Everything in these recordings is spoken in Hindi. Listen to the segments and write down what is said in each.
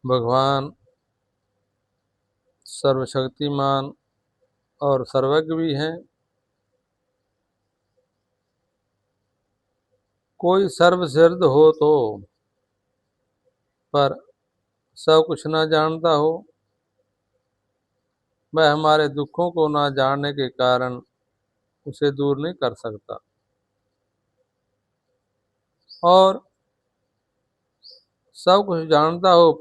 भगवान सर्वशक्तिमान और सर्वज्ञ भी हैं। कोई सर्वसिद्ध हो तो पर सब कुछ ना जानता हो, वह हमारे दुखों को ना जानने के कारण उसे दूर नहीं कर सकता। और सब कुछ जानता हो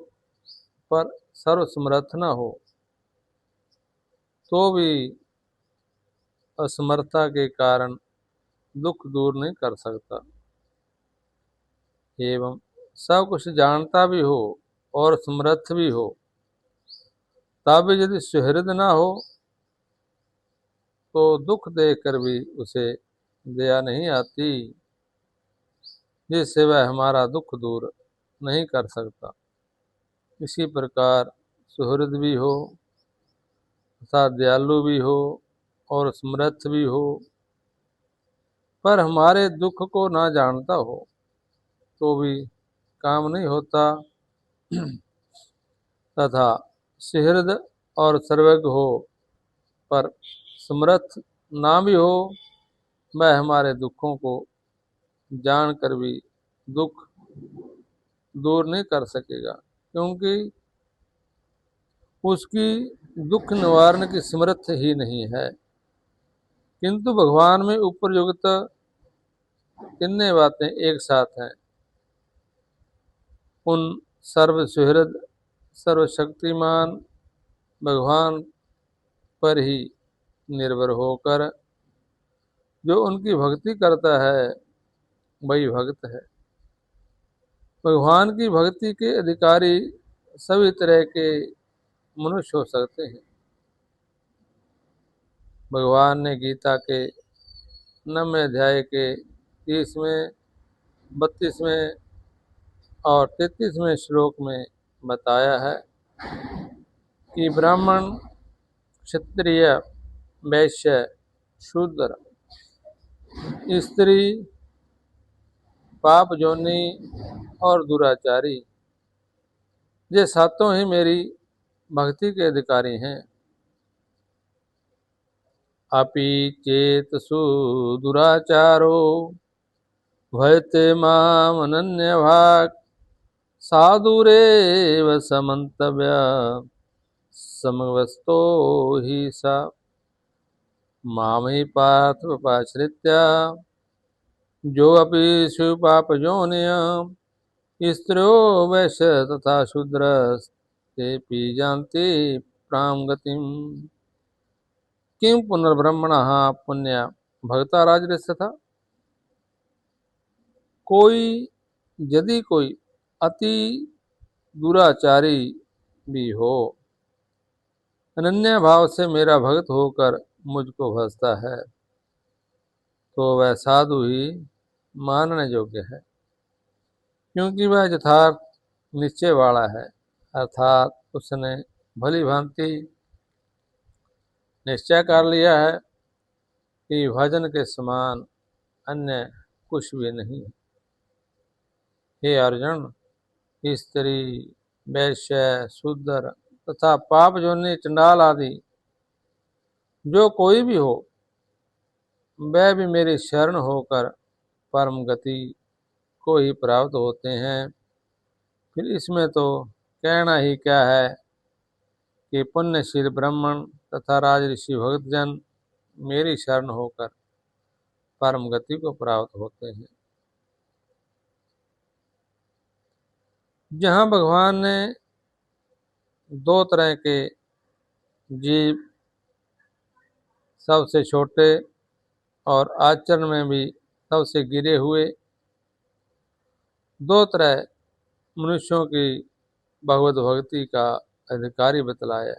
पर सर्वसमर्थ न हो तो भी असमर्थता के कारण दुख दूर नहीं कर सकता। एवं सब कुछ जानता भी हो और समर्थ भी हो, तब भी यदि सुहृद न हो तो दुख देखकर भी उसे दया नहीं आती, जिससे वह हमारा दुख दूर नहीं कर सकता। इसी प्रकार सुहृद भी हो तथा दयालु भी हो और समर्थ भी हो, पर हमारे दुख को ना जानता हो तो भी काम नहीं होता। तथा सुहृद और सर्वज्ञ हो पर समर्थ ना भी हो, वह हमारे दुखों को जानकर भी दुख दूर नहीं कर सकेगा, क्योंकि उसकी दुख निवारण की समर्थ ही नहीं है। किंतु भगवान में उपरयुक्त तीनों बातें एक साथ हैं। उन सर्वसुहृद सर्वशक्तिमान भगवान पर ही निर्भर होकर जो उनकी भक्ति करता है वही भक्त है। भगवान की भक्ति के अधिकारी सभी तरह के मनुष्य हो सकते हैं। भगवान ने गीता के 9वें अध्याय के 30वें, 32वें और 33वें श्लोक में बताया है कि ब्राह्मण, क्षत्रिय, वैश्य, शूद्र, स्त्री, पाप जोनी और दुराचारी, ये सातों ही मेरी भक्ति के अधिकारी हैं। अपि चेतसु दुराचारो भयते माम अनन्यभाक् साधुरेव समन्तव्य समवस्तो हि सा मामहि पार्थ उपाश्रित्य जो अपि सुपापयोनिय स्त्रियो वैश्य तथा शूद्र तेऽपि जानति प्रां गतिम् किं पुनर्ब्रह्मणः पुण्य भक्ता राजर्षितः। यदि कोई अति दुराचारी भी हो, अनन्य भाव से मेरा भक्त होकर मुझको भजता है, तो वह साधु ही मानने योग्य है, क्योंकि वह यथार्थ निश्चय वाला है, अर्थात उसने भली भांति निश्चय कर लिया है कि भजन के समान अन्य कुछ भी नहीं। हे अर्जुन, स्त्री, वैश्य, शूद्र तथा पाप जोनि चंडाल आदि जो कोई भी हो, वह भी मेरी शरण होकर परम गति को ही प्राप्त होते हैं। फिर इसमें तो कहना ही क्या है कि पुण्यशील ब्राह्मण तथा राजऋषि भक्तजन मेरी शरण होकर परम गति को प्राप्त होते हैं। जहाँ भगवान ने दो तरह के जीव, सबसे छोटे और आचरण में भी सबसे गिरे हुए दो तरह मनुष्यों की भगवत भक्ति का अधिकारी बतलाया।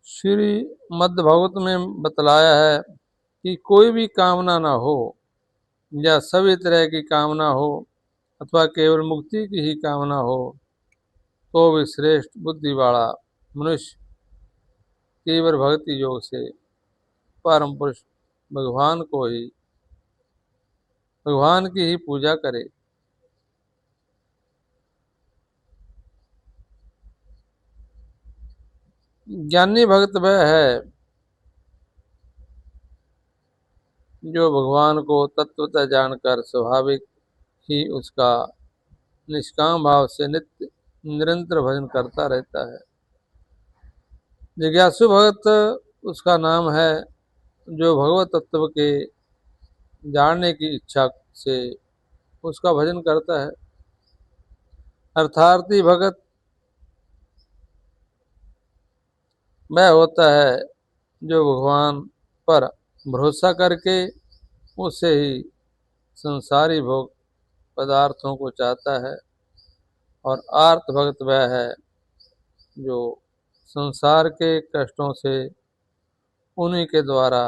श्री मध्य भागवत में बतलाया है कि कोई भी कामना ना हो या सभी तरह की कामना हो अथवा केवल मुक्ति की ही कामना हो, तो भी श्रेष्ठ बुद्धि वाला मनुष्य तीव्र भक्ति योग से परम पुरुष भगवान की ही पूजा करे। ज्ञानी भक्त वह है जो भगवान को तत्वतः जानकर स्वाभाविक ही उसका निष्काम भाव से निरंतर भजन करता रहता है। जिज्ञासु भक्त उसका नाम है जो भगवत तत्व के जानने की इच्छा से उसका भजन करता है। अर्थार्थी भगत वह होता है जो भगवान पर भरोसा करके उससे ही संसारी भोग पदार्थों को चाहता है। और आर्त भक्त वह है जो संसार के कष्टों से उन्हीं के द्वारा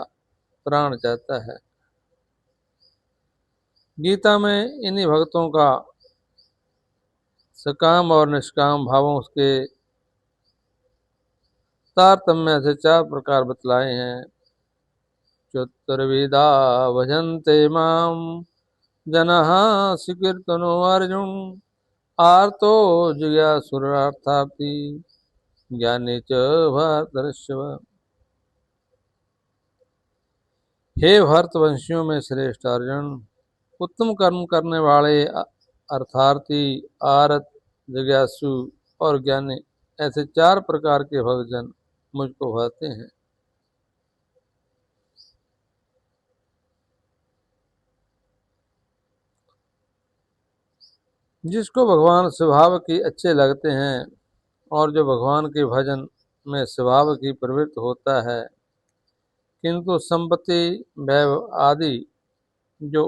प्राण चाहता है। गीता में इन्हीं भक्तों का सकाम और निष्काम भावों के तारतम्य से 4 प्रकार बतलाए हैं। चतुर्विधा भजन्ते माम जनः सुकीर्तनो अर्जुन आर्तो जिज्ञासुरार्थार्थी ज्ञानी च भरतर्षभ। हे भरतवंशियों में श्रेष्ठ अर्जुन, उत्तम कर्म करने वाले अर्थार्थी, आरत, जिज्ञासु और ज्ञानी ऐसे 4 प्रकार के भक्तजन मुझको भाते हैं। जिसको भगवान स्वभाव की अच्छे लगते हैं और जो भगवान के भजन में स्वभाव की प्रवृत्त होता है, किंतु संपत्ति वैभव आदि जो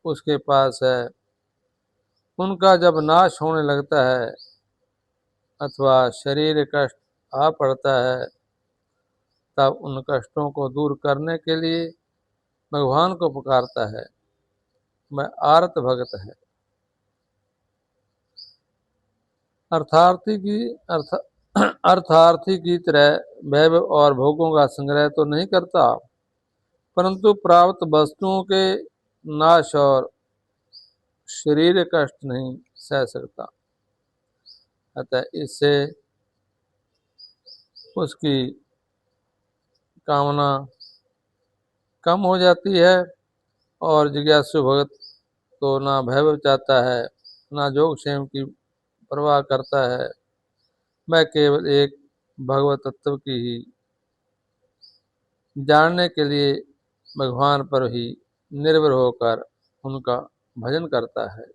उसके पास है उनका जब नाश होने लगता है अथवा शरीर कष्ट आ पड़ता है, तब उन कष्टों को दूर करने के लिए भगवान को पुकारता है। वह आर्त भक्त है। अर्थार्थी की तरह वैभव और भोगों का संग्रह तो नहीं करता, परंतु प्राप्त वस्तुओं के नाश और शरीर कष्ट नहीं सह सकता। अतः इससे उसकी कामना कम हो जाती है और जिज्ञासु भगत तो ना वैभव चाहता है, ना योगक्षेम की परवाह करता है। मैं केवल एक भगवत तत्व की ही जानने के लिए भगवान पर ही निर्भर होकर उनका भजन करता है।